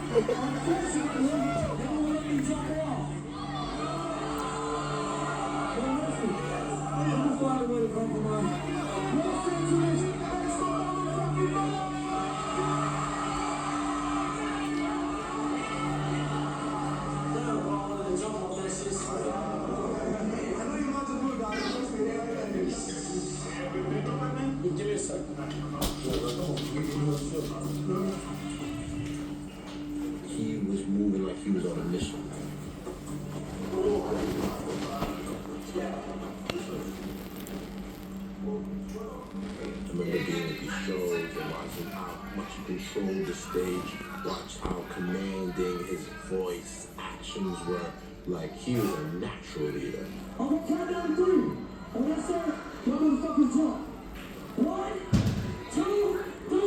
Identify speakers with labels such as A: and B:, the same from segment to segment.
A: Give me a second. He was moving like he was on a mission. I remember being at these shows and watching how much he controlled the stage, watch how commanding his voice, actions were. Like he was a natural leader.
B: On the count down 3. And when I say, y'all gonna fucking jump. 1, 2, 3.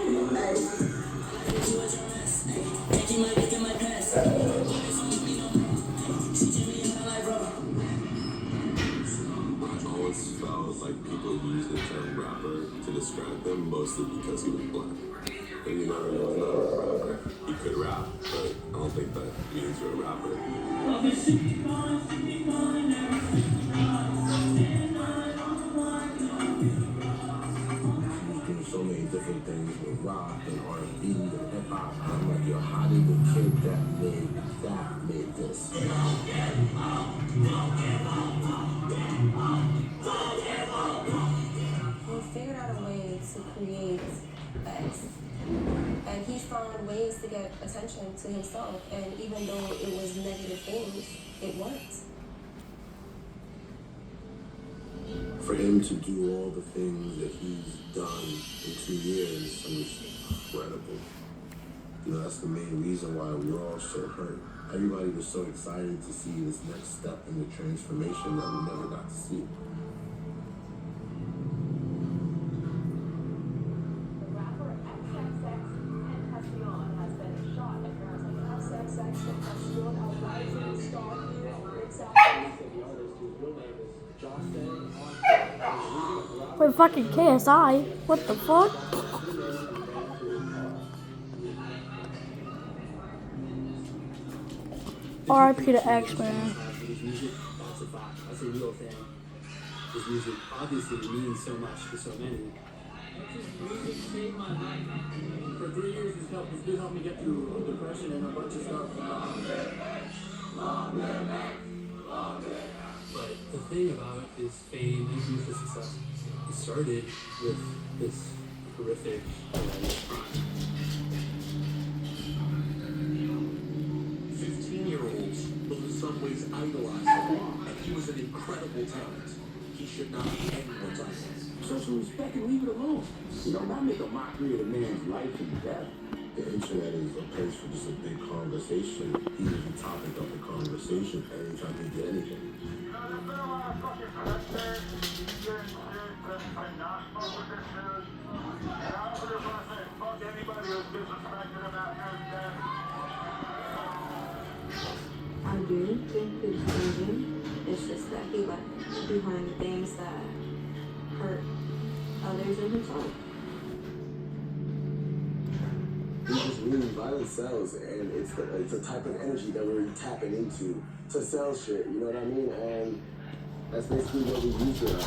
A: I always felt like people use the term rapper to describe him mostly because he was black. And you never know another rapper. He could rap, but I don't think that means you're a rapper. So many different things with rock and R&B and hip hop. I'm like, yo, how did the kid that made this?
C: He figured out a way to create X. And he found ways to get attention to himself. And even though it was negative things, it worked.
A: For him to do all the things that he's done in 2 years was incredible. You know, that's the main reason why we were all so hurt. Everybody was so excited to see this next step in the transformation that we never got to see.
D: The rapper xxxtentacion has been shot apparently. xxxtentacion, a rising star here on South. The artist, whose real name is Justin.
E: Wait, fucking KSI? What the fuck? RIP to X, man.
B: His music, that's a fact. That's a real thing. His music obviously means so much to so many. His music saved my life. For 3 years, it's been helping me get through depression and a bunch of stuff. But the thing about his fame and his success, he started with this horrific crime.
A: 15-year-olds will in some ways idolize him, and he was an incredible talent. He should not be anyone's idol.
B: Show some respect and leave it alone. You know, not make a mockery of a man's life and death.
A: The internet is a place for just a big conversation. He was the topic of the conversation anytime he did anything.
C: I do think it's changing. It's just that he left behind things that hurt others and himself.
A: Violence sells, and it's a type of energy that we're tapping into to sell shit, you know what I mean? And that's basically what we use it as.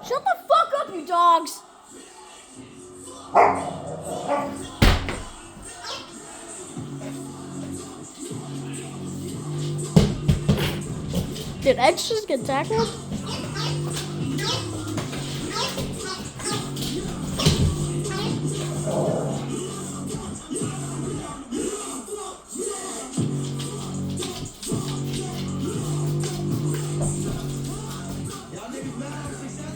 E: Shut the fuck up, you dogs! Did X just get tackled?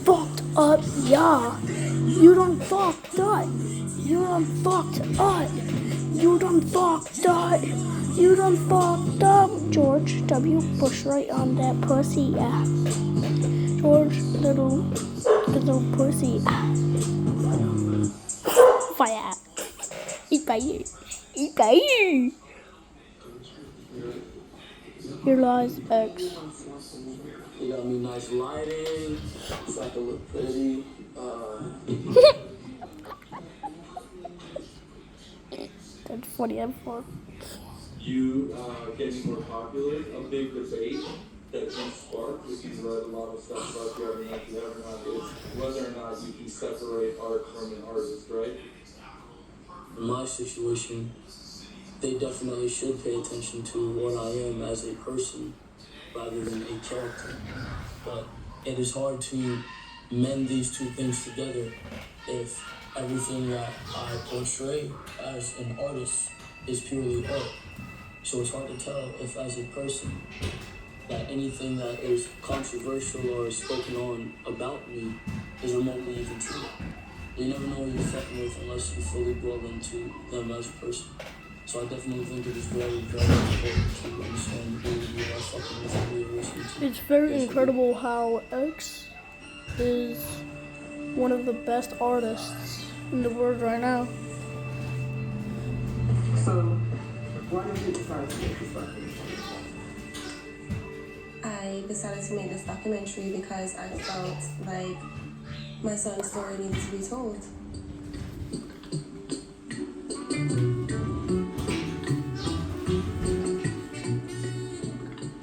E: Fucked up, yeah. You done fucked up. You done fucked up. You done fucked up. You done fucked up. George W. Bush right on that pussy, yeah. George little pussy. Fight. Okay. Okay. Here lies X.
B: You got me nice lighting, so I can look pretty.
E: That's funny. I'm for.
F: You getting more popular, a big debate that can spark, if you've read a lot of stuff about the argument, if you have not, is whether or not you can separate art from an artist, right?
B: In my situation, they definitely should pay attention to what I am as a person rather than a character. But it is hard to mend these two things together if everything that I portray as an artist is purely art. So it's hard to tell if as a person that anything that is controversial or is spoken on about me is remotely even true. You never know what you're fucking with unless you fully delve into them as a person. So I definitely think it is very, very important to understand who you are fucking with and who you're listening to.
E: It's very incredible how X is one of the best artists in the world right now.
G: So, why did you decide to make this documentary?
C: I decided to make this documentary because I felt like my son's story needed to be told.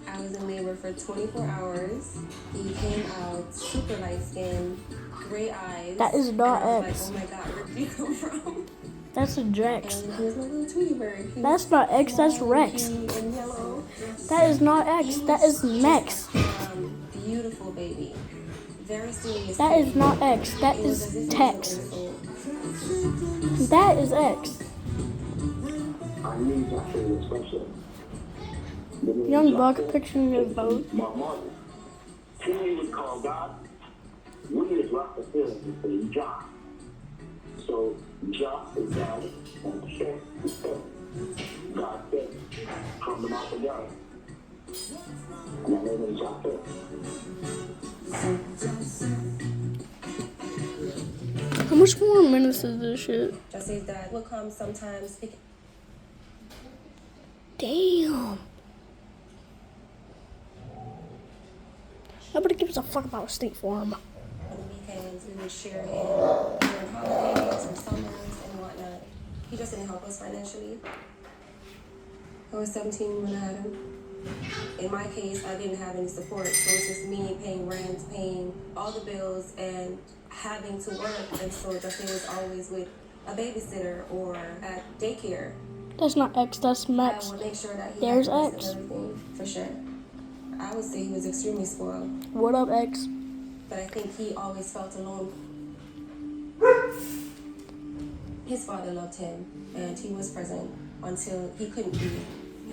C: I was in labor for 24 hours. He came out super light skinned, gray eyes.
E: That is not
C: and I was
E: X.
C: like, oh my God, where did you come from?
E: That's a Rex.
C: And he was my little Tweety bird. He
E: That's
C: was
E: not X, that's
C: small,
E: Rex.
C: cute, and yellow.
E: That is not X, that is Mex.
C: Beautiful baby. Very serious.
E: That is not X, that
C: It was
E: is
C: as if he was
E: Tex.
C: an insult.
E: That is X.
G: I knew Joshua was special.
E: Young Buck picturing his boat.
G: My mother. He was called God. We is Rockefeller for John. So John is God and Shem is Shem. God said from the mouth of God. And I name him Joshua.
E: How much more minutes is this shit?
C: Jesse's dad would come sometimes pick
E: Damn. Nobody gives a fuck about State Farm.
C: on the weekends. We would share him during holidays or summers and whatnot. He just didn't help us financially. I was 17 when I had him. In my case, I didn't have any support, so it's just me paying rent, paying all the bills, and having to work. And so Jesse was always with a babysitter or at daycare.
E: That's not X, that's
C: I
E: Mex.
C: would make sure that he
E: There's
C: had
E: X.
C: everything, for sure. I would say he was extremely spoiled,
E: What up, X?
C: but I think he always felt alone. His father loved him, and he was present until he couldn't be.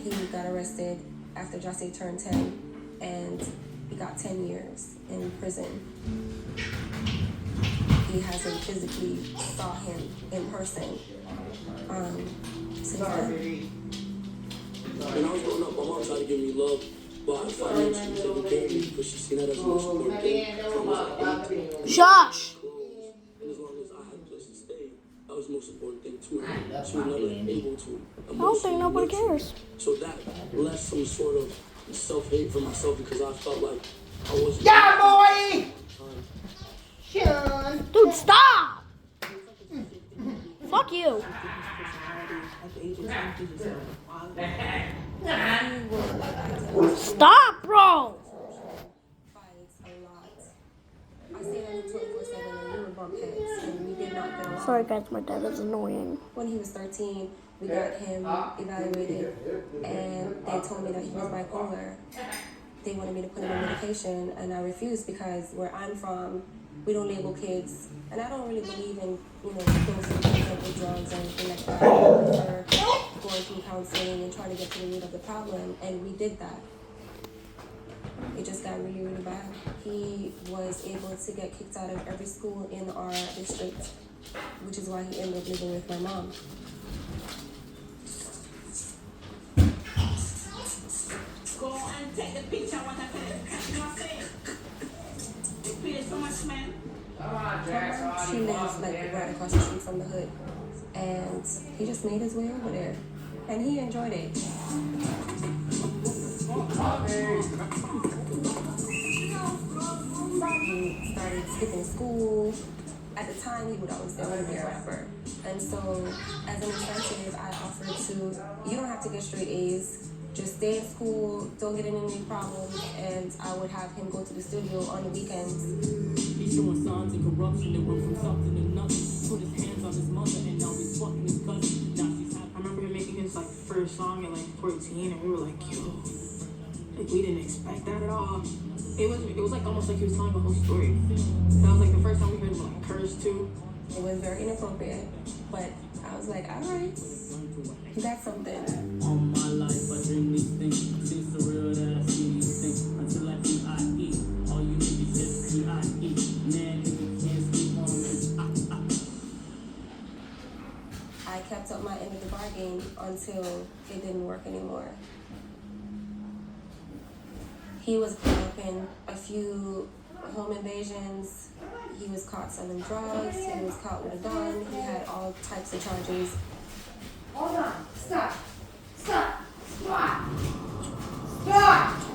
C: He got arrested after Jesse turned 10, and he got 10 years in prison. He hasn't physically saw him in person since then.
B: When I was growing up, my mom tried to give me love by financially taking care of me because she seen that as the most important thing. From like 8
E: Josh!
B: clothes, and as long as I had a place to stay, that was the most important thing to her. She was never able to.
E: I don't think nobody cares.
B: So that left some sort of self-hate for myself because I felt like I wasn't.
H: Yeah, boy! Sean.
E: Dude, stop! Fuck you. Stop, bro!
C: Fights a lot. I stayed on him 24/7, and we were bump heads, and we did not get along.
E: Sorry guys, my dad is annoying.
C: When he was 13, we got him evaluated, and they told me that he was bipolar. They wanted me to put him on medication, and I refused because where I'm from, we don't label kids, and I don't really believe in, dosing kids up with drugs or anything like that. I prefer going through counseling and trying to get to the root of the problem, and we did that. It just got really, really bad. He was able to get kicked out of every school in our district, which is why he ended up living with my mom.
I: Go and take the picture what I said. You know what I'm saying? You pay so much, man.
C: She lives like right across the street from the hood. And he just made his way over there. And he enjoyed it. He started skipping school. At the time, he would always say, I want to be a rapper. And so, as an incentive, I offered to, you don't have to get straight A's. Just stay in school, don't get in any problems, and I would have him go to the studio on the weekends.
B: He's showing signs of corruption. It went from something to nothing. Put his hands on his mother, and now he's fucking his cousin. Now she's happy.
H: I remember him making his like first song at like 14, and we were like, yo, like we didn't expect that at all. It was like almost like he was telling the whole story. That was like the first time we heard him like curse too.
C: It was very inappropriate, but I was like, all right, that's something.
B: All my life, I dream these things. Seems surreal that I see these things. Until I eat, I eat. All you niggas just see, I eat. Man, nigga can't sleep on me.
C: I kept up my end of the bargain until it didn't work anymore. He was caught up in a few home invasions. He was caught selling drugs. He was caught with a gun. He had all types of charges.
I: Hold on. Stop. Stop. Stop. Stop.